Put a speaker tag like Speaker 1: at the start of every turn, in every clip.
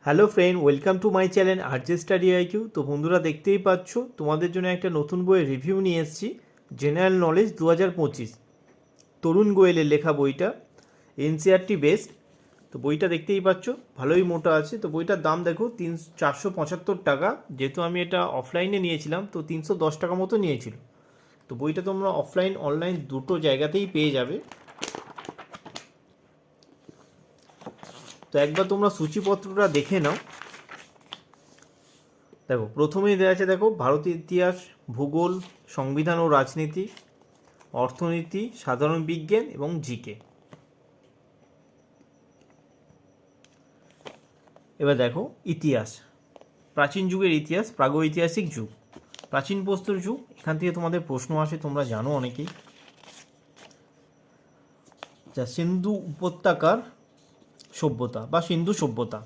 Speaker 1: Hello friend, welcome to my channel RJ study IQ. তো বন্ধুরা, দেখতেই পাচ্ছ তোমাদের জন্য একটা নতুন বইয়ের রিভিউ নিয়ে এসেছি। জেনারেল নলেজ 2025, তরুণ গোয়েলের লেখা বইটা, এনসিআরটি বেসড। তো বইটা দেখতেই পাচ্ছ ভালোই মোটা আছে। তো বইটার দাম দেখো 475 টাকা। যেহেতু আমি এটা অফলাইনে নিয়েছিলাম তো 310 টাকা মতো নিয়েছিল। তো বইটা তোমরা অফলাইন অনলাইন দুটো জায়গাতেই পেয়ে যাবে। তো একবার তোমরা সূচিপত্রটা দেখে নাও। দেখো, প্রথমেই দেওয়া আছে, দেখো, ভারতের ইতিহাস, ভূগোল, সংবিধান ও রাজনীতি, অর্থনীতি, সাধারণ বিজ্ঞান এবং জিকে। এবার দেখো ইতিহাস, প্রাচীন যুগের ইতিহাস, প্রাগৈতিহাসিক যুগ, প্রাচীন প্রস্তর যুগ। এখান থেকে তোমাদের প্রশ্ন আসে, তোমরা জানো অনেকেই। যা সিন্ধু উপত্যকার সভ্যতা বা সিন্ধু সভ্যতা,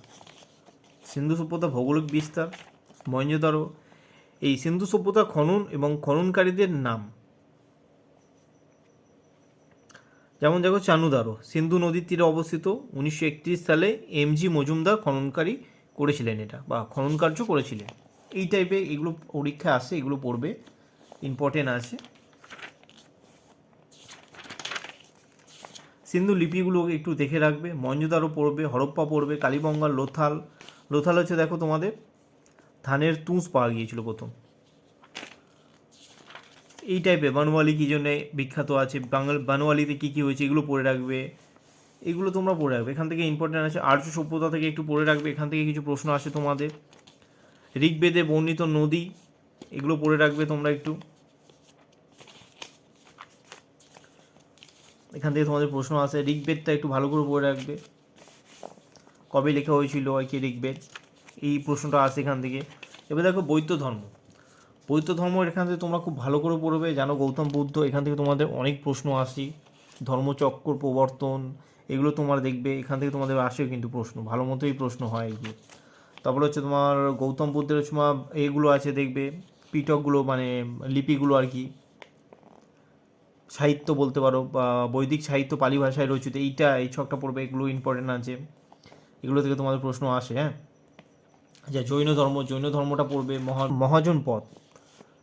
Speaker 1: সিন্ধু সভ্যতা ভৌগোলিক বিস্তার, মহেঞ্জোদারো। এই সিন্ধু সভ্যতা খনন এবং খননকারীদের নাম, যেমন দেখো চানুদারো, সিন্ধু নদীর তীরে অবস্থিত। 1931 সালে এমজি মজুমদার খননকারী করেছিলেন এটা, বা খনন কার্য করেছিলেন। এই টাইপের এগুলো পরীক্ষা আসে, এগুলো পড়বে, ইম্পর্টেন্ট আছে। সিন্ধু লিপিগুলো একটু দেখে রাখবে। মহেঞ্জোদারো পড়বে, হরপ্পা পড়বে, কালীবঙ্গাল, লোথাল। লোথাল হচ্ছে দেখো তোমাদের ধানের তুষ পাওয়া গিয়েছিল প্রথম। এই টাইপের বানোয়ালি কী জন্যে বিখ্যাত আছে, বানোয়ালিতে কী কী হয়েছে এগুলো পড়ে রাখবে। এগুলো তোমরা পড়ে রাখবে, এখান থেকে ইম্পর্টেন্ট আছে। আর্য সভ্যতা থেকে একটু পড়ে রাখবে, এখান থেকে কিছু প্রশ্ন আসে তোমাদের। ঋগ্বেদে বর্ণিত নদী, এগুলো পড়ে রাখবে তোমরা একটু, এখান থেকে তোমাদের প্রশ্ন আসে। ঋগ্বেদটা একটু ভালো করে পড়ে রাখবে, কবে লেখা হয়েছিল আর কি ঋগ্বেদ, এই প্রশ্নটা আসে এখান থেকে। এবার দেখো বৌদ্ধ ধর্ম, বৌদ্ধ ধর্ম এখান থেকে তোমরা খুব ভালো করে পড়বে, জানো গৌতম বুদ্ধ, এখান থেকে তোমাদের অনেক প্রশ্ন আসে। ধর্মচক্র প্রবর্তন, এগুলো তোমরা দেখবে, এখান থেকে তোমাদের আসে কিন্তু প্রশ্ন, ভালো মতোই প্রশ্ন হয় এগুলো। তারপরে হচ্ছে তোমার গৌতম বুদ্ধের তোমার এগুলো আছে দেখবে, পিটকগুলো মানে লিপিগুলো আর কি, সাহিত্য বলতে পারো, বা বৈদিক সাহিত্য পালি ভাষায় রচিত, এই ছকটা পড়বে, এগুলো ইম্পর্টেন্ট আছে, এগুলো থেকে তোমাদের প্রশ্ন আসে। হ্যাঁ, আচ্ছা, জৈন ধর্মটা পড়বে। মহাজন পদ,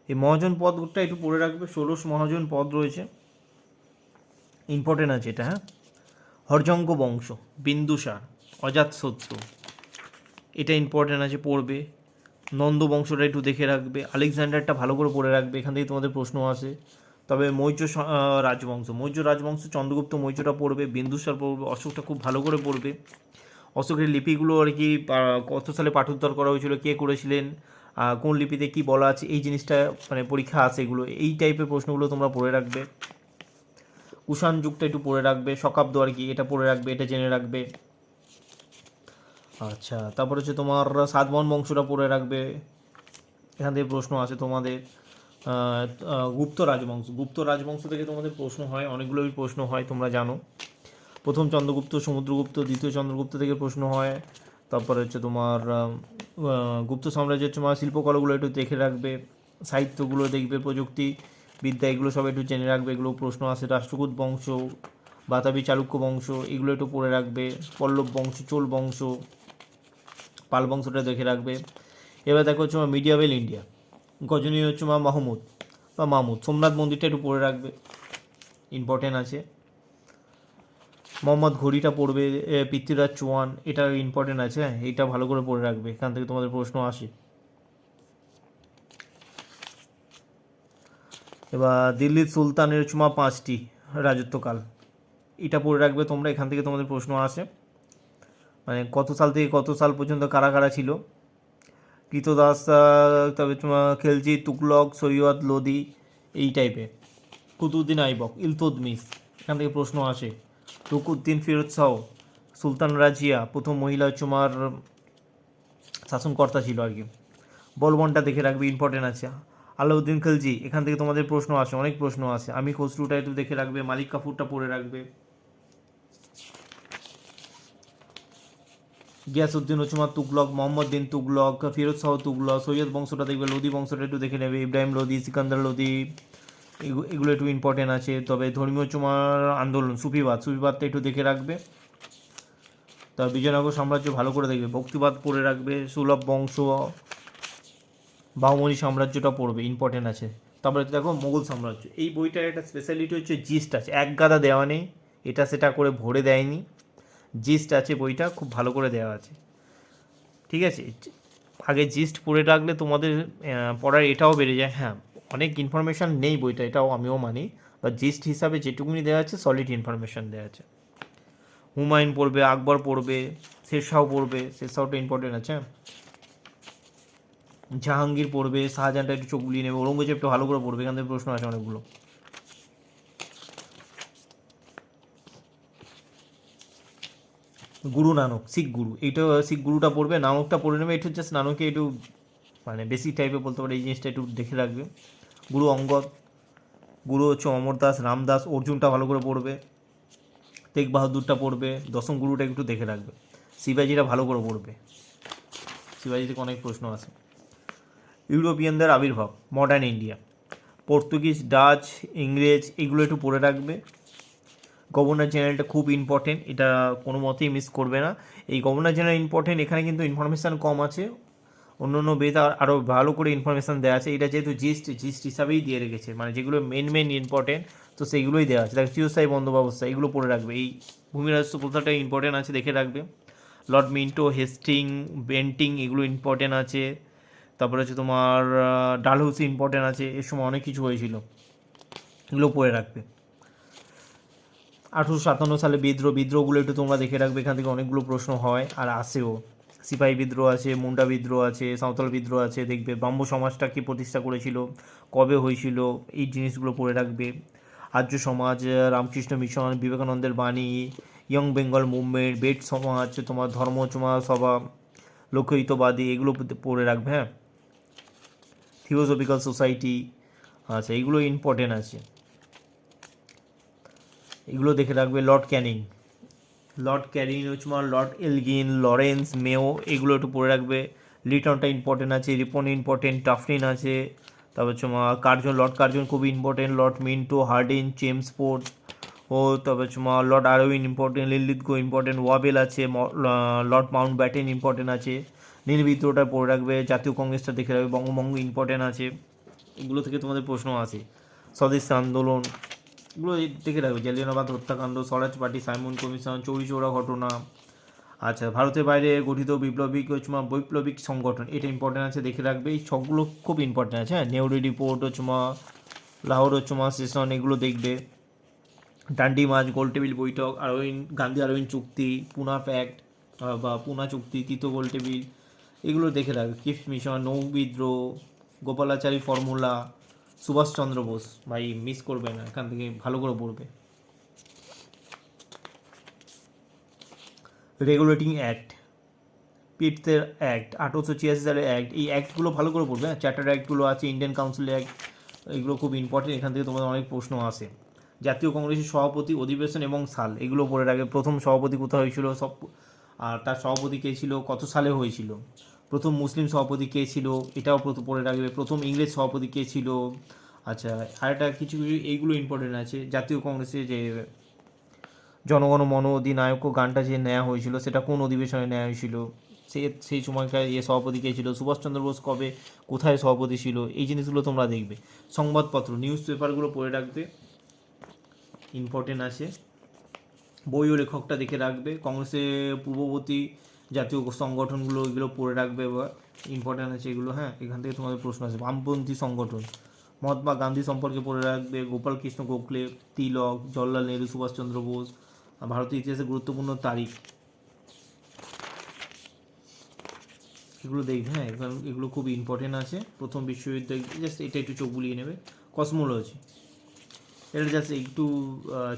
Speaker 1: এই মহাজন পদটা একটু পড়ে রাখবে, 16 মহাজন পদ রয়েছে, ইম্পর্টেন্ট আছে এটা। হ্যাঁ, হরজঙ্গ বংশ, বিন্দুসার, অজাতশত্রু, এটা ইম্পর্টেন্ট আছে, পড়বে। নন্দ বংশটা একটু দেখে রাখবে। আলেকজান্ডারটা ভালো করে পড়ে রাখবে, এখান থেকে তোমাদের প্রশ্ন আসে। তবে মৌর্য রাজবংশ, চন্দ্রগুপ্ত মৌর্যটা পড়বে, বিন্দুসার পড়বে, অশোকটা খুব ভালো করে পড়বে। অশোকের লিপিগুলো আর কি কত সালে পাঠোদ্ধার করা হয়েছিল, কে করেছিলেন, কোন লিপিতে কি বলা আছে, এই জিনিসটা মানে পরীক্ষা আসে, এগুলো এই টাইপের প্রশ্নগুলো তোমরা পড়ে রাখবে। কুষাণ যুগটা একটু পড়ে রাখবে, শকাব্দ আর কি, এটা পড়ে রাখবে, এটা জেনে রাখবে। আচ্ছা, তারপর হচ্ছে তোমার সাতবাহন বংশটা পড়ে রাখবে, এখান থেকে প্রশ্ন আসে তোমাদের। গুপ্ত রাজবংশ থেকে তোমাদের প্রশ্ন হয়, অনেকগুলোই প্রশ্ন হয়, তোমরা জানো। প্রথম চন্দ্রগুপ্ত, সমুদ্রগুপ্ত, দ্বিতীয় চন্দ্রগুপ্ত থেকে প্রশ্ন হয়। তারপরে হচ্ছে তোমার গুপ্ত সাম্রাজ্যের তোমার শিল্পকলাগুলো একটু দেখে রাখবে, সাহিত্যগুলো দেখবে, প্রযুক্তি বিদ্যা, এগুলো সব একটু জেনে রাখবে, এগুলো প্রশ্ন আসে। রাষ্ট্রকূট বংশ, বাতাবি চালুক্য বংশ, এগুলো একটু পড়ে রাখবে। পল্লব বংশ, চোল বংশ, পাল বংশটা দেখে রাখবে। এবার দেখো হচ্ছে মিডিয়াভেল ইন্ডিয়া, গজনী হচ্ছে মাহমুদ বা মাহমুদ, সোমনাথ মন্দিরটা একটু পড়ে রাখবে, ইম্পর্টেন্ট আছে। মোহাম্মদ ঘড়িটা পড়বে, পৃথ্বীরাজ চৌহান, এটা ইম্পর্টেন্ট আছে। হ্যাঁ, এটা ভালো করে পড়ে রাখবে, এখান থেকে তোমাদের প্রশ্ন আসে। এবার দিল্লির সুলতানের চুমা 5টি রাজত্বকাল, এটা পড়ে রাখবে তোমরা, এখান থেকে তোমাদের প্রশ্ন আসে। মানে কত সাল থেকে কত সাল পর্যন্ত কারা কারা ছিল। কৃতদাস, তবে তোমার খেলজি, তুগলক, সৈয়দ, লোদি, এই টাইপের। কুতুবউদ্দিন আইবক, ইলতুৎমিশ, এখান থেকে প্রশ্ন আসে। রুকুদ্দিন ফিরোজ শাহ, সুলতান রাজিয়া, প্রথম মহিলা তোমার শাসনকর্তা ছিল আর কি, বলবনটা দেখে রাখবে, ইম্পর্টেন্ট আছে। আলাউদ্দিন খলজি, এখান থেকে তোমাদের প্রশ্ন আসে, অনেক প্রশ্ন আসে। আমি খসরুটা একটু দেখে রাখবে, মালিক কাফুরটা পড়ে রাখবে। গিয়াসউদ্দিন ওসমান তুগলক, মোহাম্মদ বিন তুগলক, ফিরোজ শাহ তুগলক, সৈয়দ বংশটা দেখবে, লোদি বংশটা একটু দেখে নেবে, ইব্রাহিম লোদি, সিকান্দার লোদি, এগুলো একটু ইম্পর্টেন্ট আছে। তবে ধর্মীয় তোমার আন্দোলন, সুফিবাদটা একটু দেখে রাখবে। তার বিজয়নগর সাম্রাজ্য ভালো করে দেখবে, ভক্তিবাদ পড়ে রাখবে, সুলভ বংশ, বাহুমনি সাম্রাজ্যটা পড়বে, ইম্পর্টেন্ট আছে। তারপরে দেখো মোগল সাম্রাজ্য, এই বইটার একটা স্পেশালিটি হচ্ছে জিস্ট আছে, এক গাদা দেওয়া নেই, এটা সেটা করে ভরে দেয়নি, জিস্ট আছে, বইটা খুব ভালো করে দেওয়া আছে, ঠিক আছে। আগে জিস্ট পড়ে রাখলে তোমাদের পড়ার এটাও বেড়ে যায়। হ্যাঁ, অনেক ইনফরমেশান নেই বইটা, এটাও আমিও মানি, বা জিস্ট হিসাবে যেটুকুনি দেওয়া আছে সলিড ইনফরমেশান দেওয়া আছে। হুমায়ুন পড়বে, আকবর পড়বে, শেরশাহ পড়বে, শেরশাহটা ইম্পর্টেন্ট আছে। জাহাঙ্গীর পড়বে, শাহজাহানটা একটু চোখ বুলিয়ে নেবে, ঔরঙ্গজেবটা ভালো করে পড়বে, এখান থেকে প্রশ্ন আছে অনেকগুলো। গুরু নানক, শিখ গুরু, এইটা শিখ গুরুটা পড়বে, নানকটা পড়ে নেবে, একটু জাস্ট নানকে একটু মানে বেসিক টাইপের বলতে পারে, এই জিনিসটা একটু দেখে রাখবে। গুরু অঙ্গদ, গুরু হচ্ছে অমরদাস, রামদাস, অর্জুনটা ভালো করে পড়বে, তেগ বাহাদুরটা পড়বে, দশম গুরুটা একটু দেখে রাখবে, শিবাজিটা ভালো করে পড়বে, শিবাজি থেকে অনেক প্রশ্ন আছে। ইউরোপিয়ানদের আবির্ভাব, মডার্ন ইন্ডিয়া, পর্তুগিজ, ডাচ, ইংরেজ, এগুলো একটু পড়ে রাখবে। গভর্নর জেনারেলটা খুব ইম্পর্টেন্ট, এটা কোনো মতেই মিস করবে না। এই গভর্নর জেনারেল ইম্পর্টেন্ট, এখানে কিন্তু ইনফরমেশান কম আছে, অন্য অন্য বেদ আরও ভালো করে ইনফরমেশান দেওয়া আছে, এটা যেহেতু জিস্ট হিসাবেই দিয়ে রেখেছে, মানে যেগুলো মেন ইম্পর্টেন্ট তো সেইগুলোই দেওয়া আছে। দেখো চিরস্থায়ী বন্দোবস্ত, এগুলো পড়ে রাখবে, এই ভূমি রাজস্ব প্রথাটা ইম্পর্টেন্ট আছে, দেখে রাখবে। লর্ড মিন্টো, হেস্টিং, বেন্টিং, এগুলো ইম্পর্টেন্ট আছে। তারপরে হচ্ছে তোমার ডালহৌসি ইম্পর্টেন্ট আছে, এর সময় অনেক কিছু হয়েছিল, এগুলো পড়ে রাখবে। 1857 সালে বিদ্রোহগুলো একটু তোমরা দেখে রাখবে, এখান থেকে অনেকগুলো প্রশ্ন হয় আর আসেও। সিপাহী বিদ্রোহ আছে, মুন্ডা বিদ্রোহ আছে, সাঁওতাল বিদ্রোহ আছে, দেখবে ব্রাহ্ম সমাজটা কে প্রতিষ্ঠা করেছিল, কবে হয়েছিল, এই জিনিসগুলো পড়ে রাখবে। আর্য সমাজ, রামকৃষ্ণ মিশন, বিবেকানন্দের বাণী, ইয়ং বেঙ্গল মুভমেন্ট, বেদ সমাজ, তোমার ধর্মচমা সভা, লোকহিতবাদী, এগুলো পড়ে রাখবে। হ্যাঁ, থিওসফিক্যাল সোসাইটি, আচ্ছা এইগুলো ইম্পর্টেন্ট আছে, এগুলো দেখে রাখবে। লর্ড ক্যানিং হচ্ছে লর্ড এলগিন, লরেন্স, মেও, এগুলো একটু পড়ে রাখবে। লিটনটা ইম্পর্টেন্ট আছে, রিপন ইম্পর্টেন্ট, টাফলিন আছে, তারপর হচ্ছে লর্ড কার্জন খুব important, Lord Minto, Hardinge, Chelmsford, ও তারপর হচ্ছে Lord Irwin important, Linlithgow important, Wavell আছে, লর্ড মাউন্ট ব্যাটেন ইম্পর্টেন্ট আছে। নীল বিদ্রোহটা পড়ে রাখবে, জাতীয় কংগ্রেসটা দেখে রাখবে, বঙ্গভঙ্গ ইম্পর্টেন্ট আছে, এগুলো থেকে তোমাদের প্রশ্ন আসে। স্বদেশী আন্দোলন, এগুলো দেখে রাখবে। জালিয়ানওয়ালাবাগ হত্যাকাণ্ড, স্বরাজ পার্টি, সাইমন কমিশন, চৌরি চৌরা ঘটনা। আচ্ছা, ভারতের বাইরে গঠিত বৈপ্লবিক সংগঠন, এটা ইম্পর্টেন্ট আছে, দেখে রাখবে, এই সবগুলো খুব ইম্পর্টেন্ট আছে। হ্যাঁ, নেহরু রিপোর্ট লাহোর সেশন, এগুলো দেখবে। ডান্ডি মার্চ, গোলটেবিল বৈঠক, গান্ধী আরউইন চুক্তি, পুনা প্যাক্ট বা পুনা চুক্তি, তৃতীয় গোলটেবিল, এগুলো দেখে রাখবে। কিফ মিশন, নৌ বিদ্রোহ, গোপালাচারী ফর্মুলা, সুভাষচন্দ্র বোস, ভাই মিস করবে না, এখান থেকে ভালো করে পড়বে। রেগুলেটিং অ্যাক্ট, পিটসের অ্যাক্ট, 1886 সালের অ্যাক্ট, এই অ্যাক্টগুলো ভালো করে পড়বে। চার্টার অ্যাক্টগুলো আছে, ইন্ডিয়ান কাউন্সিল অ্যাক্ট, এগুলো খুব ইম্পর্টেন্ট, এখান থেকে তোমাদের অনেক প্রশ্ন আসে। জাতীয় কংগ্রেসের সভাপতি, অধিবেশন এবং সাল, এগুলো পড়ে রাখবে। প্রথম সভাপতি কোথায় হয়েছিল সব, আর তার সভাপতি কে ছিল, কত সালে হয়েছিল। প্রথম মুসলিম সভাপতি কে ছিল, এটাও পড়ে রাখবে। প্রথম ইংরেজ সভাপতি কে ছিল। আচ্ছা, আর একটা কিছু এইগুলো ইম্পর্টেন্ট আছে। জাতীয় কংগ্রেসে যে জনগণ মন অধিনায়ক গানটা যে নেওয়া হয়েছিল, সেটা কোন অধিবেশনে নেওয়া হয়েছিল, সেই সময়কার সভাপতি কে ছিল, সুভাষচন্দ্র বোস কবে কোথায় সভাপতি ছিল, এই জিনিসগুলো তোমরা দেখবে। সংবাদপত্র, নিউজ পেপারগুলো পড়ে রাখবে, ইম্পর্টেন্ট আছে। বই ও লেখকটা দেখে রাখবে। কংগ্রেসের পূর্ববর্তী জাতীয় সংগঠনগুলো, এগুলো পড়ে রাখবে, বা ইম্পর্টেন্ট আছে এগুলো। হ্যাঁ, এখান থেকে তোমাদের প্রশ্ন আছে। বামপন্থী সংগঠন, মহাত্মা গান্ধী সম্পর্কে পড়ে রাখবে। গোপাল কৃষ্ণ গোখলে, তিলক, জওহরলাল নেহরু, সুভাষচন্দ্র বোস। ভারতীয় ইতিহাসে গুরুত্বপূর্ণ তারিখ, এগুলো দেখবে। হ্যাঁ, এগুলো খুব ইম্পর্টেন্ট আছে। প্রথম বিশ্বযুদ্ধ, জাস্ট এটা একটু চোখ বুলিয়ে নেবে। কসমোলজি, এটা জাস্ট একটু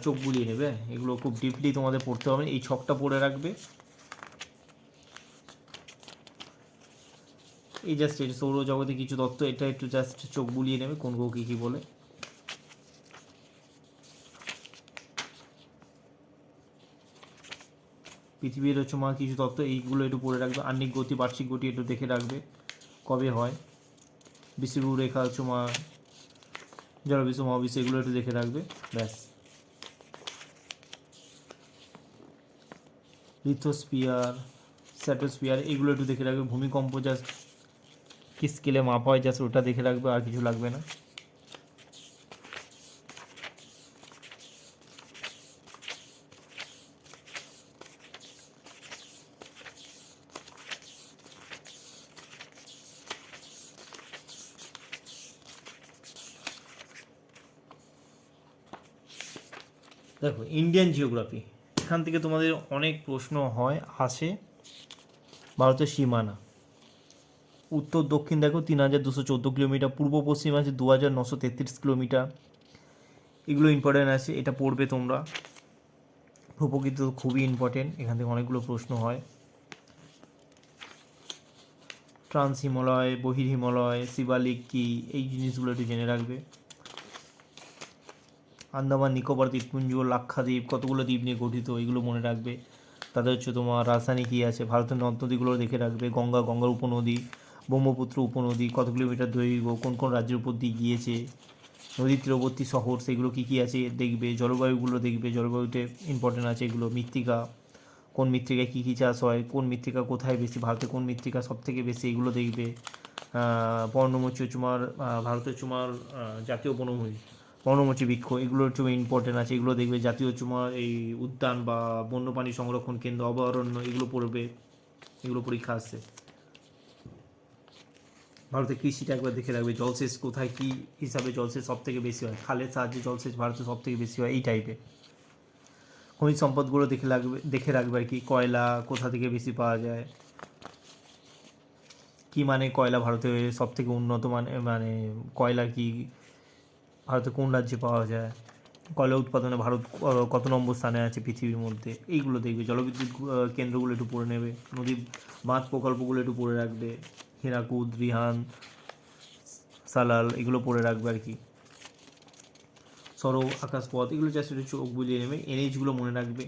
Speaker 1: চোখ বুলিয়ে নেবে, এগুলো খুব ডিপলি তোমাদের পড়তে হবে, এই ছকটা পড়ে রাখবে। এই জাস্ট এটা সৌরজগতে কিছু তত্ত্ব, এটা একটু জাস্ট চোখ বুলিয়ে নেবে, কোন গো কী বলে। পৃথিবীর হচ্ছে কিছু তত্ত্ব, এইগুলো একটু পড়ে রাখবে। আহ্নিক গতি, বার্ষিক গতি একটু দেখে রাখবে, কবে হয়। বিষুবরেখা রেখা হচ্ছে জলবিশ্ব মহাবিশ্ব, এগুলো একটু দেখে রাখবে, ব্যাস। লিথোস্ফিয়ার, স্ট্র্যাটোস্ফিয়ার, এগুলো একটু দেখে রাখবে। ভূমিকম্প জাস্ট কি স্কেলে মাপা হয় জাস্ট ওটা দেখে রাখবে, আর কিছু লাগবে না। দেখো ইন্ডিয়ান জিওগ্রাফি, এখান থেকে তোমাদের অনেক প্রশ্ন হয় আসে। ভারতের সীমানা, উত্তর দক্ষিণ দেখো 3214 কিলোমিটার, পূর্ব পশ্চিম আছে 2933 কিলোমিটার, এগুলো ইম্পর্টেন্ট আছে, এটা পড়বে তোমরা। ভূপ্রকৃতি তো খুবই ইম্পর্টেন্ট, এখান থেকে অনেকগুলো প্রশ্ন হয়। ট্রান্স হিমালয়, বহির হিমালয়, শিবালিক কি, এই জিনিসগুলো একটু জেনে রাখবে। আন্দামান নিকোবর দ্বীপপুঞ্জ, লাক্ষাদ্বীপ, কতগুলো দ্বীপ নিয়ে গঠিত, এগুলো মনে রাখবে। তাদের হচ্ছে তোমার রাজধানী কী আছে, ভারতের নদ নদীগুলো দেখে রাখবে। গঙ্গার উপনদী, ব্রহ্মপুত্র উপনদী, কত কিলোমিটার দৈর্ঘ্য, কোন কোন রাজ্যের উপর দিয়ে গিয়েছে, নদীর তীরবর্তী শহর সেগুলো কী কী আছে দেখবে। জলবায়ুগুলো দেখবে, জলবায়ুতে ইম্পর্টেন্ট আছে এগুলো। মৃত্তিকা, কোন মৃত্তিকায় কী কী চাষ হয়, কোন মৃত্তিকা কোথায় বেশি, ভারতে কোন মৃত্তিকা সব থেকে বেশি, এগুলো দেখবে। পর্ণমোচী তোমার ভারতের তোমার জাতীয় বনভূমি, পর্ণমোচী বৃক্ষ, এগুলো একটু ইম্পর্টেন্ট আছে, এগুলো দেখবে। জাতীয় তোমার এই উদ্যান বা বন্যপ্রাণী সংরক্ষণ কেন্দ্র, অভয়ারণ্য, এগুলো পড়বে, এগুলো পরীক্ষা আসছে। ভারতের কৃষিটা একবার দেখে রাখবে। জলসেচ কোথায় কী হিসাবে জলসেচ সব থেকে বেশি হয়, খালের সাহায্যে জলসেচ ভারতে সব থেকে বেশি হয়, এই টাইপের। খনিজ সম্পদগুলো দেখে রাখবে আর কি। কয়লা কোথা থেকে বেশি পাওয়া যায়, কি মানে কয়লা ভারতে সব থেকে উন্নত মানে কয়লা কি ভারতে কোন রাজ্যে পাওয়া যায়, কয়লা উৎপাদনে ভারত কত নম্বর স্থানে আছে পৃথিবীর মধ্যে, এইগুলো দেখবে। জলবিদ্যুৎ কেন্দ্রগুলো একটু পড়ে নেবে। নদী বাঁধ প্রকল্পগুলো একটু পড়ে রাখবে। হীরাকুদ, রিহান, সালাল, এগুলো পড়ে রাখবে আর কি। সড়ক, আকাশপথ, এগুলো জাস্ট একটু চোখ বুলিয়ে নেবে। এনএইচগুলো মনে রাখবে,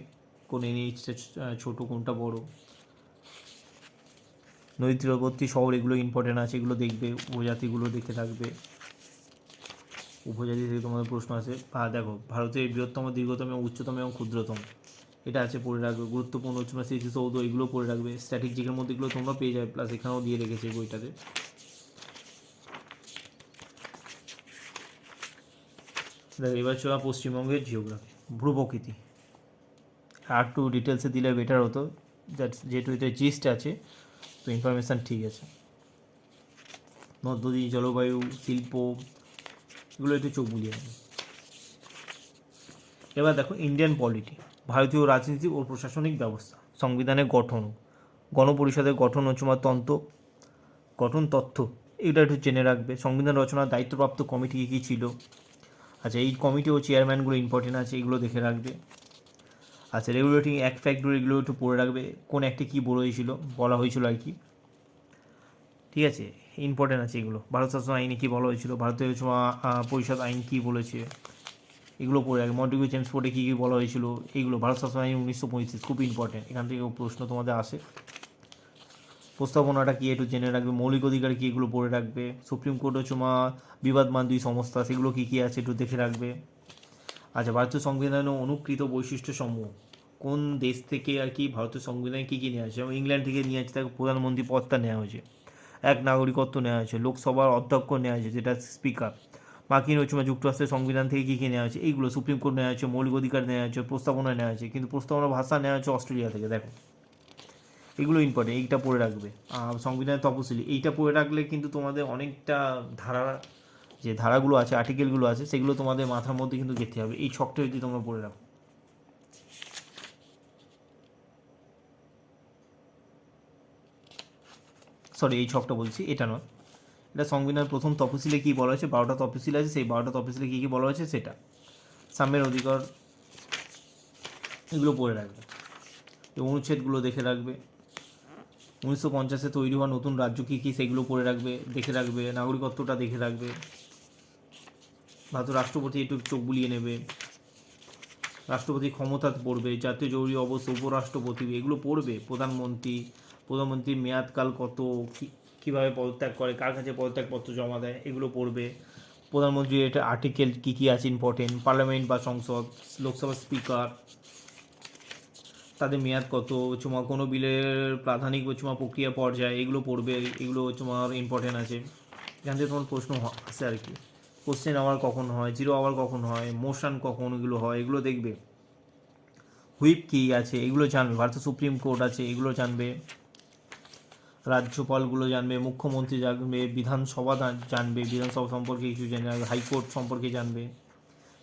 Speaker 1: কোন এনএইচটা ছোটো কোনটা বড়। নদী তীরবর্তী শহর, এগুলো ইম্পর্টেন্ট আছে, এগুলো দেখবে। উপজাতিগুলো দেখে রাখবে। উপজাতি থেকে তোমাদের প্রশ্ন আছে। দেখো ভারতের বৃহত্তম, দীর্ঘতম, উচ্চতম এবং ক্ষুদ্রতম, এটা আছে, পড়ে রাখবে। গুরুত্বপূর্ণ তোমার স্মৃতিসৌধ, এগুলো পড়ে রাখবে। স্ট্র্যাটেজিকের মধ্যে এগুলো তোমরা পেয়ে যাবে, প্লাস এখানেও দিয়ে রেখেছে বইটাতে। দেখো এবার চলা পশ্চিমবঙ্গের জিওগ্রাফি, ভূপ্রকৃতি। আর একটু ডিটেলসে দিলে বেটার হতো, যেহেতু এটা জিস্ট আছে তো ইনফরমেশান ঠিক আছে। নদ নদী, জলবায়ু, শিল্প, এগুলো একটু চোখ বুলিয়ে নেবে। এবার দেখো ইন্ডিয়ান পলিটি, ভারতীয় রাজনীতি ও প্রশাসনিক ব্যবস্থা, সংবিধানের গঠন, গণপরিষদের গঠন ও গঠন তথ্য, এটা একটু জেনে রাখবে। সংবিধান রচনার দায়িত্বপ্রাপ্ত কমিটি কী কী ছিল, আচ্ছা এই কমিটি ও চেয়ারম্যানগুলো ইম্পর্টেন্ট আছে, এগুলো দেখে রাখবে। আচ্ছা রেগুলেটিং অ্যাক্ট ফ্যাক্টগুলো, এগুলো একটু পড়ে রাখবে। কোন অ্যাক্টে কী বলা হয়েছিল আর কি, ঠিক আছে, ইম্পর্টেন্ট আছে এগুলো। ভারত শাসন আইনে কী বলা হয়েছিল, ভারতীয় পরিষদ আইন কী বলেছে, এগুলো পড়ে রাখবে। মন্টেগু চেমসফোর্ডে কী কী বলা হয়েছিল, এইগুলো। ভারত শাসন আইন 1935 খুব ইম্পর্টেন্ট, এখান থেকে প্রশ্ন তোমাদের আসে। প্রস্তাবনাটা কী একটু জেনে রাখবে। মৌলিক অধিকার কী, এগুলো পড়ে রাখবে। সুপ্রিম কোর্ট হচ্ছে বিবাদমান দুই সংস্থা, সেগুলো কী কী আছে একটু দেখে রাখবে। আচ্ছা ভারতীয় সংবিধানের অনুকৃত বৈশিষ্ট্যসমূহ, কোন দেশ থেকে আর কি ভারতীয় সংবিধানে কী কী নেওয়া হয়েছে, যেমন ইংল্যান্ড থেকে নিয়ে আছে, তাকে প্রধানমন্ত্রী পদটা নেওয়া হয়েছে। এক নাগরিকত্ব নেওয়া হয়েছে, লোকসভার অধ্যক্ষ নেওয়া হয়েছে যেটা স্পিকার। মার্কিন যুক্তরাষ্ট্রের সংবিধান থেকে কী কী নেওয়া হয়েছে, এইগুলো। সুপ্রিম কোর্ট নেওয়া হয়েছে, মৌলিক অধিকার নেওয়া হয়েছে, প্রস্তাবনা নেওয়া হয়েছে, কিন্তু প্রস্তাবনার ভাষা নেওয়া হয়েছে অস্ট্রেলিয়া থেকে। দেখো এগুলো ইম্পর্টেন্ট, এইটা পড়ে রাখবে। সংবিধানের তপশিলি, এইটা পড়ে রাখলে কিন্তু তোমাদের অনেকটা যে ধারাগুলো আছে, আর্টিকেলগুলো আছে, সেগুলো তোমাদের মাথার মধ্যে কিন্তু গেঁথে হবে। এই ছকটা যদি তোমরা পড়ে রাখো, সরি এই ছকটা বলছি, এটা নয়, এটা সংবিধানের প্রথম তপশিলে কী বলা হয়েছে, 12টা তপশিল আছে, সেই 12টা তপশিলে কী কী বলা হয়েছে সেটা। সাম্যের অধিকার, এগুলো পড়ে রাখবে। এই অনুচ্ছেদগুলো দেখে রাখবে। 1950-এ তৈরি হওয়া নতুন রাজ্য কী কী, সেগুলো পড়ে রাখবে, দেখে রাখবে। নাগরিকত্বটা দেখে রাখবে। ভারতের রাষ্ট্রপতি একটু চোখ বুলিয়ে নেবে। রাষ্ট্রপতির ক্ষমতা পড়বে। জাতীয় জরুরি অবস্থা, উপরাষ্ট্রপতি, এগুলো পড়বে। প্রধানমন্ত্রীর মেয়াদকাল কত, কীভাবে পদত্যাগ করে, কার কাছে পদত্যাগপত্র জমা দেয়, এগুলো পড়বে। প্রধানমন্ত্রীর এটা আর্টিকেল কী কী আছে ইম্পর্টেন্ট, পার্লামেন্ট বা সংসদ, লোকসভার স্পিকার, তাদের মেয়াদ কত, তোমার কোনো বিলের প্রাধানিক তোমার প্রক্রিয়া পর্যায়ে, এগুলো পড়বে, এগুলো তোমার ইম্পর্টেন্ট আছে। এখান থেকে তোমার প্রশ্ন আসে আর কি। কোশ্চেন আওয়ার কখন হয়, জিরো আওয়ার কখন হয়, মোশন কখন এগুলো হয়, এগুলো দেখবে। হুইপ কী আছে এগুলো জানবে, ভারতের সুপ্রিম কোর্ট আছে এগুলো জানবে, রাজ্যপালগুলো জানবে, মুখ্যমন্ত্রী জানবে, বিধানসভা জানবে, বিধানসভা সম্পর্কে কিছু জানবে, হাইকোর্ট সম্পর্কে জানবে,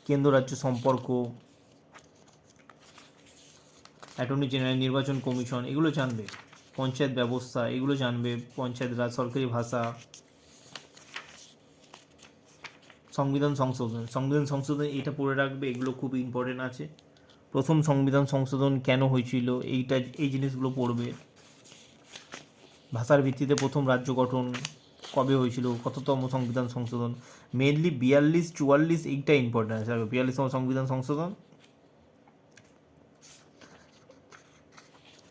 Speaker 1: কেন্দ্র রাজ্য সম্পর্ক, অ্যাটর্নি জেনারেল, নির্বাচন কমিশন এগুলো জানবে, পঞ্চায়েত ব্যবস্থা এগুলো জানবে, পঞ্চায়েত রাজ, সরকারি ভাষা, সংবিধান সংশোধন এটা পড়ে রাখবে, এগুলো খুব ইম্পর্টেন্ট আছে। প্রথম সংবিধান সংশোধন কেন হয়েছিল এই জিনিসগুলো পড়বে। ভাষার ভিত্তিতে প্রথম রাজ্য গঠন কবে হয়েছিল, কততম সংবিধান সংশোধন, মেনলি 42, 44 এইটা ইম্পর্টেন্ট আছে। 42তম সংবিধান সংশোধন,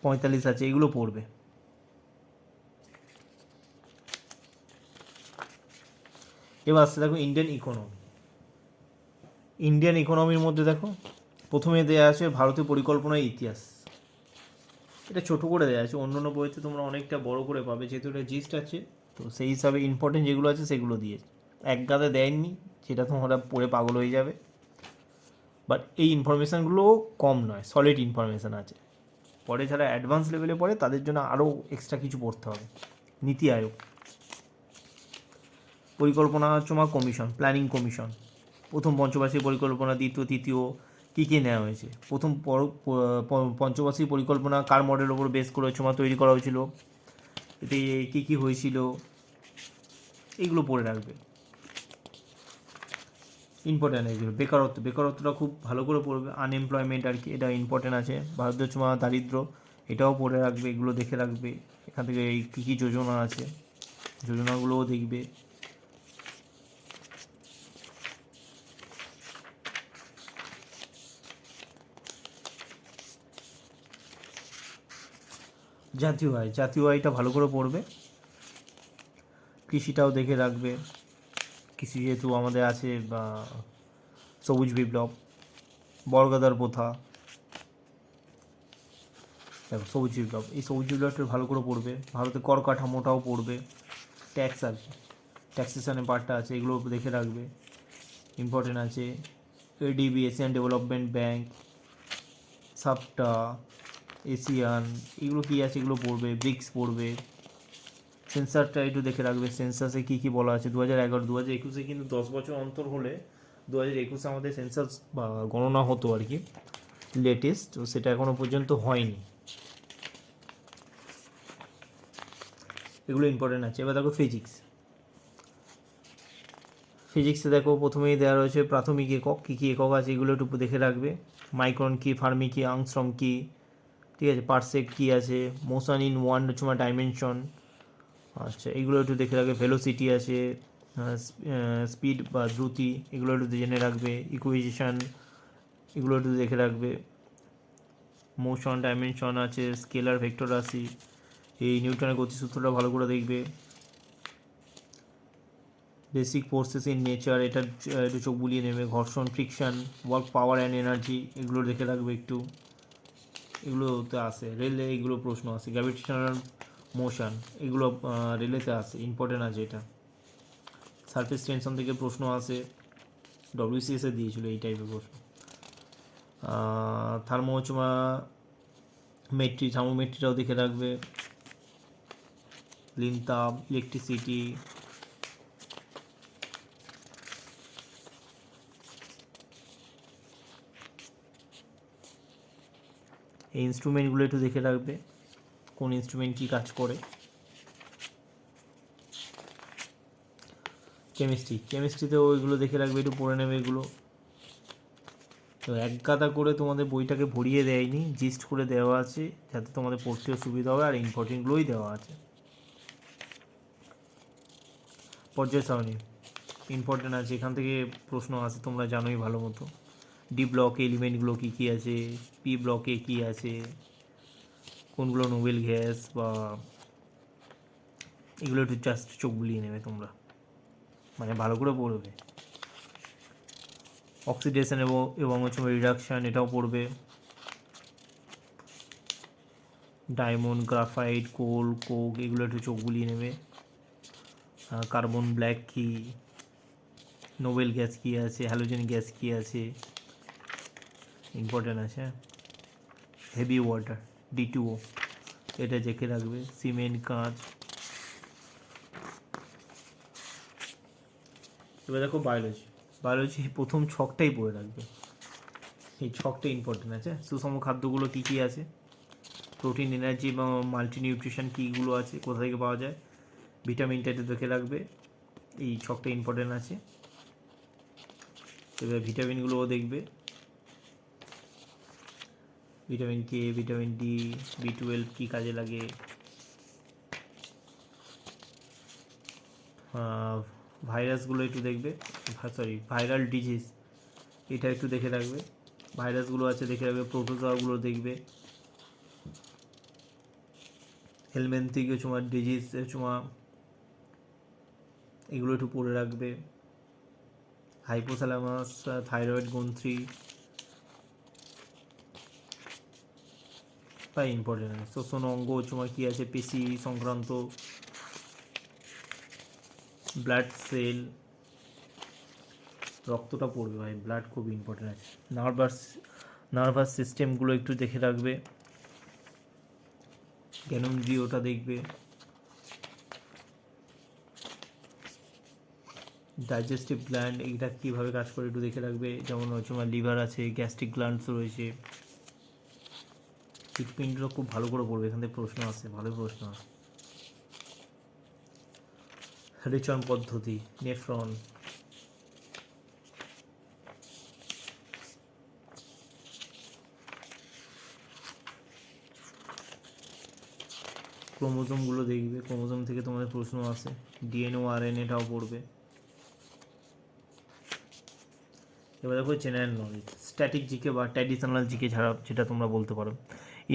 Speaker 1: 45 আছে, এগুলো পড়বে। এবার আসছে দেখো ইন্ডিয়ান ইকোনমির মধ্যে দেখো প্রথমে দেওয়া আছে ভারতীয় পরিকল্পনার ইতিহাস। এটা ছোট করে দেওয়া আছে, অন্য অন্য বইতে তোমরা অনেকটা বড় করে পাবে, যেহেতু এটা জিস্ট আছে, তো সেই হিসাবে ইম্পর্টেন্ট যেগুলো আছে সেগুলো দিয়েছে, এক গাদা দেয়নি যেটা তোমরা পড়ে পাগল হয়ে যাবে। বাট এই ইনফরমেশানগুলোও কম নয়, সলিড ইনফরমেশান আছে। পরে যারা অ্যাডভান্স লেভেলে পড়ে তাদের জন্য আরও এক্সট্রা কিছু পড়তে হবে। নীতি আয়োগ, পরিকল্পনা কমিশন, প্ল্যানিং কমিশন, প্রথম পঞ্চবার্ষিক পরিকল্পনা, দ্বিতীয় তৃতীয় কী কী নেওয়া হয়েছে, প্রথম পঞ্চবার্ষিক পরিকল্পনা কার মডেলের ওপর বেস করে তৈরি করা হয়েছিল, এতে কী কী হয়েছিল, এইগুলো পড়ে রাখবে। ইম্পর্ট্যান্ট এগুলো। বেকারত্বটা খুব ভালো করে পড়বে, আনএমপ্লয়মেন্ট আর কি, এটা ইম্পর্ট্যান্ট আছে। ভারতীয় দারিদ্র এটাও পড়ে রাখবে, এগুলো দেখে রাখবে। এখান থেকে এই কী কী যোজনা আছে যোজনাগুলোও দেখবে। জাতীয় আয়টা ভালো করে পড়বে। কৃষিটাও দেখে রাখবে, কৃষি যেহেতু আমাদের আছে, বা সবুজ বিপ্লব, বর্গাদার প্রথা, দেখো সবুজ বিপ্লব, এই সবুজ বিপ্লবটা ভালো করে পড়বে। ভারতের কর কাঠামোটাও পড়বে, ট্যাক্স আর কি, ট্যাক্সেশনের পার্টটা আছে, এগুলো দেখে রাখবে, ইম্পর্টেন্ট আছে। এডিবি, এশিয়ান ডেভেলপমেন্ট ব্যাঙ্ক, সাপটা, এশিয়ান, এগুলো কী আছে এগুলো পড়বে। ব্রিক্স পড়বে। সেন্সারটা একটু দেখে রাখবে, সেন্সাসে কী কী বলা আছে। 2011, 2021 কিন্তু 10 বছর অন্তর হলে 2021 আমাদের সেন্সাস বা গণনা হতো আর কি, লেটেস্ট, তো সেটা এখনও পর্যন্ত হয়নি। এগুলো ইম্পর্টেন্ট আছে। এবার দেখো ফিজিক্সে দেখো প্রথমেই দেওয়া রয়েছে প্রাথমিক একক, কী কী একক আছে এগুলো একটু দেখে রাখবে। মাইক্রন কী, ফার্মি কী, আংস্ট্রম কী, ঠিক আছে, পারসেক কী আছে, মোশন ইন ওয়ান ডাইমেনশন, আচ্ছা এগুলো একটু দেখে রাখবে। ভেলোসিটি আছে, স্পিড বা দ্রুতি, এগুলো একটু জেনে রাখবে। ইকুয়েশন, এগুলো একটু দেখে রাখবে। মোশন, ডাইমেনশন আছে, স্কেলার, ভেক্টর রাশি, এই নিউটনের গতিসূত্রটা ভালো করে দেখবে। বেসিক ফোর্সেস ইন নেচার, এটা একটু চোখ বুলিয়ে নেবে। ঘর্ষণ, friction, work, power and energy, এগুলো দেখে রাখবে একটু, এগুলোতে আসে। রেলে এইগুলো প্রশ্ন আসে। গ্র্যাভিটেশনাল মোশন, এগুলো রেলেতে আসে, ইম্পর্টেন্ট আছে এটা। সারফেস টেনশন থেকে প্রশ্ন আসে, ডব্লিউসিএসে দিয়েছিল এই টাইপের প্রশ্ন। থার্মোমেট্রিটাও দেখে রাখবে। লিনতাপ, ইলেকট্রিসিটি, এই ইনস্ট্রুমেন্টগুলো একটু দেখে রাখবে, কোন ইনস্ট্রুমেন্ট কী কাজ করে। কেমিস্ট্রিতেও ওইগুলো দেখে রাখবে, একটু পড়ে নেবে এগুলো। তো এক গাদা করে তোমাদের বইটাকে ভরিয়ে দেয়নি, জিস্ট করে দেওয়া আছে যাতে তোমাদের পড়তেও সুবিধা হবে, আর ইম্পর্টেন্টগুলোই দেওয়া আছে। পর্যায় সারণী ইম্পর্টেন্ট আছে, এখান থেকে প্রশ্ন আসে, তোমরা জানোই ভালো মতো। ডি ব্লকে এলিমেন্টগুলো কী কী আছে, পি ব্লকে কী আছে, কোনগুলো নোবেল গ্যাস, বা এগুলো একটু জাস্ট চোখ বুলিয়ে নেবে তোমরা, মানে ভালো করে পড়বে। অক্সিডেশন এবং রিডাকশান, এটাও পড়বে। ডায়মন্ড, গ্রাফাইট, কোল, কোক এগুলো একটু চোখ বুলিয়ে নেবে। কার্বন ব্ল্যাক কী, নোবেল গ্যাস কী আছে, হ্যালোজেন গ্যাস কী আছে, ইম্পর্টেন্ট আছে। হেভি ওয়াটার D2O এটা দেখে রাখবে। সিমেন্ট, কাঁচ। এবার দেখো বায়োলজি। বায়োলজি প্রথম ছকটাই পড়ে রাখবে, এই ছকটা ইম্পর্টেন্ট আছে। সুষম খাদ্যগুলো কী কী আছে, প্রোটিন, এনার্জি এবং মাল্টি নিউট্রিশন কীগুলো আছে, কোথা থেকে পাওয়া যায়, ভিটামিনটা একটু দেখে রাখবে, এই ছকটা ইম্পর্টেন্ট আছে। এবার ভিটামিনগুলোও দেখবে, vitamin K, vitamin D, B12 কী কাজে লাগে, ভাইরাসগুলো একটু দেখবে, ভাইরাল ডিজিজ এটা একটু দেখে রাখবে, ভাইরাসগুলো আছে দেখে রাখবে, প্রোটোজোয়াগুলো দেখবে, হেলমেন্থিক তোমার ডিজিজ তোমার এগুলো একটু পড়ে রাখবে। হাইপোথ্যালামাস, থাইরয়েড গ্রন্থি তাই ইম্পর্টেন্ট আছে। শ্বসন অঙ্গ তোমার কী আছে, পেশি সংক্রান্ত, ব্লাড সেল, রক্তটা পড়বে ভাই, ব্লাড খুব ইম্পর্টেন্ট আছে। নার্ভাস সিস্টেমগুলো একটু দেখে রাখবে, জ্ঞানেন্দ্রিয়টা দেখবে, ডাইজেস্টিভ গ্ল্যান্ড এইটা কীভাবে কাজ করে একটু দেখে রাখবে, যেমন হচ্ছে আমার লিভার আছে, গ্যাস্ট্রিক গ্ল্যান্ডস রয়েছে। হৃৎপিণ্ডটা খুব ভালো করে পড়বে, এখান থেকে প্রশ্ন আসে, ভালো প্রশ্ন আসে। রেচন পদ্ধতি, নেফ্রন, ক্রোমোজোমগুলো দেখবে, ক্রোমোজোম থেকে তোমাদের প্রশ্ন আসে। DNA ও RNAটাও পড়বে। এবার দেখো জেনারেল নলেজ, স্ট্যাটিক জিকে বা ট্র্যাডিশনাল জিকে ছাড়া যেটা তোমরা বলতে পারো।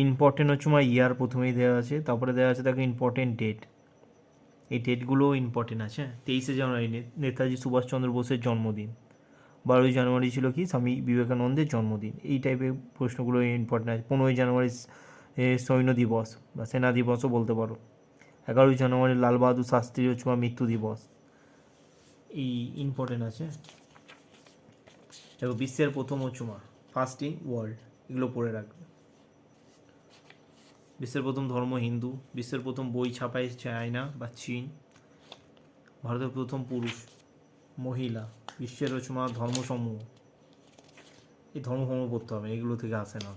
Speaker 1: ইম্পর্টেন্ট হচ্ছে আমার ইয়ার প্রথমেই দেওয়া আছে, তারপরে দেওয়া আছে দেখো ইম্পর্টেন্ট ডেট, এই ডেটগুলোও ইম্পর্টেন্ট আছে। 23শে জানুয়ারি নেতাজি সুভাষচন্দ্র বোসের জন্মদিন, 12ই জানুয়ারি ছিল কি স্বামী বিবেকানন্দের জন্মদিন, এই টাইপের প্রশ্নগুলো ইম্পর্টেন্ট আছে। 15ই জানুয়ারি সৈন্য দিবস বা সেনা দিবসও বলতে পারো। 11ই জানুয়ারি লাল বাহাদুর শাস্ত্রীর হচ্ছে মৃত্যু দিবস, এই ইম্পর্টেন্ট আছে। দেখো বিশ্বের প্রথম হচ্ছে ফার্স্ট ইন ওয়ার্ল্ড, এগুলো পড়ে রাখবে। বিশ্বের প্রথম ধর্ম হিন্দু, বিশ্বের প্রথম বই ছাপায় চায়না বা চীন, ভারতের প্রথম পুরুষ মহিলা, বিশ্বের হচ্ছে ধর্মসমূহ, এই ধর্মসমূহ পড়তে হবে, এগুলো থেকে আসে না,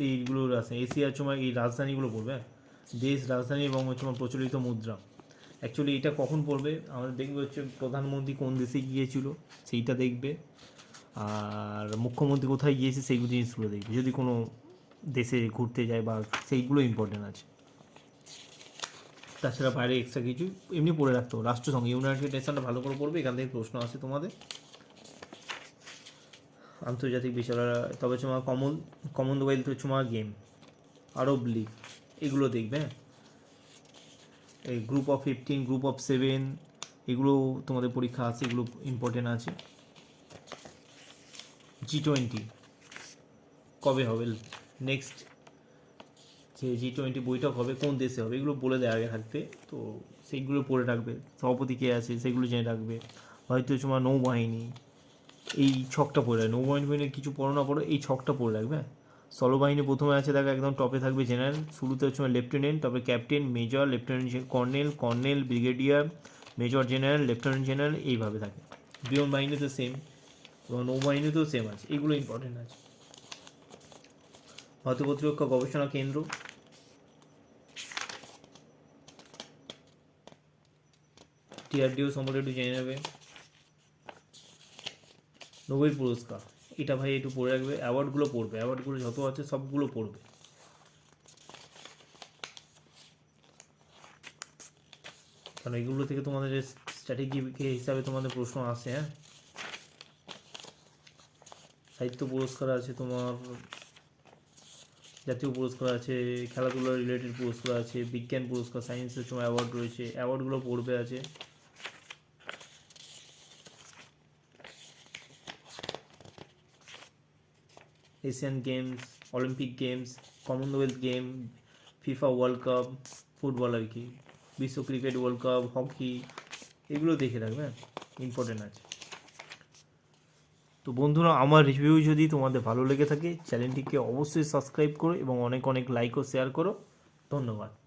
Speaker 1: এইগুলো আছে। এশিয়ার সময় এই রাজধানীগুলো পড়বে, দেশ, রাজধানী এবং হচ্ছে প্রচলিত মুদ্রা। অ্যাকচুয়ালি এটা কখন পড়বে আমাদের দেখবে হচ্ছে প্রধানমন্ত্রী কোন দেশে গিয়েছিল সেইটা দেখবে, আর মুখ্যমন্ত্রী কোথায় গিয়েছে সেইগুলো জিনিসগুলো দেখবে, যদি কোনো দেশে ঘুরতে যায় বা সেইগুলো ইম্পর্টেন্ট আছে। তাছাড়া বাইরে এক্সট্রা কিছু এমনি পড়ে রাখতে হবে। রাষ্ট্রসংঘ, ইউনাইটেড নেশনটা ভালো করে পড়বে, এখান থেকে প্রশ্ন আসে তোমাদের। আন্তর্জাতিক বিষয়রা, তবে তোমার কমনওয়েলথ হচ্ছে তোমার গেম, আরব লীগ এগুলো দেখবে। এই গ্রুপ অফ 15, গ্রুপ অফ 7 এগুলো তোমাদের পরীক্ষা আছে, এগুলো ইম্পর্টেন্ট আছে। G20 কবে হবে, নেক্সট যে G20 বৈঠক হবে কোন দেশে হবে, এগুলো বলে দেওয়া আগে থাকবে, তো সেইগুলো পড়ে রাখবে। সভাপতি কে আছে সেগুলো জেনে রাখবে। হয়তো তোমার নৌবাহিনী, এই ছকটা পড়ে রাখবে। নৌবাহিনীর কিছু পড়ো না পড়ো, এই ছকটা পড়ে রাখবে। স্থলবাহিনী প্রথমে আছে দেখো একদম টপে থাকবে জেনারেল, শুরুতে হচ্ছে লেফটেন্যান্ট, তবে captain, major, lieutenant, colonel, brigadier, major general, lieutenant general, এইভাবে থাকে। বিমান বাহিনীতে সেম এবং নৌবাহিনীতেও সেম আছে, এগুলো ইম্পর্টেন্ট আছে। ভারতীয় প্রতিরক্ষা গবেষণা কেন্দ্র, DRDO সম্পর্কে একটু জেনে নেবে। নোবেল পুরস্কার, এটা ভাই একটু পড়ে রাখবে। অ্যাওয়ার্ডগুলো পড়বে, অ্যাওয়ার্ডগুলো যত আছে সবগুলো পড়বে, কারণ এগুলো থেকে তোমাদের স্ট্র্যাটেজি হিসাবে তোমাদের প্রশ্ন আসে। হ্যাঁ, সাহিত্য পুরস্কার আছে তোমার, জাতীয় পুরস্কার আছে, খেলাধুলা রিলেটেড পুরস্কার আছে, বিজ্ঞান পুরস্কার, সায়েন্সের সময় অ্যাওয়ার্ড রয়েছে, অ্যাওয়ার্ডগুলো পড়বে আছে। Asian Games, Olympic Games, Commonwealth game, FIFA World Cup, football আর কি, বিশ্ব ক্রিকেট ওয়ার্ল্ড কাপ, হকি, এগুলো দেখে রাখবে, ইম্পর্টেন্ট আছে। তো বন্ধুরা, আমার রিভিউ যদি তোমাদের ভালো লেগে থাকে চ্যানেলটিকে অবশ্যই সাবস্ক্রাইব করো এবং অনেক অনেক লাইক ও শেয়ার করো। ধন্যবাদ।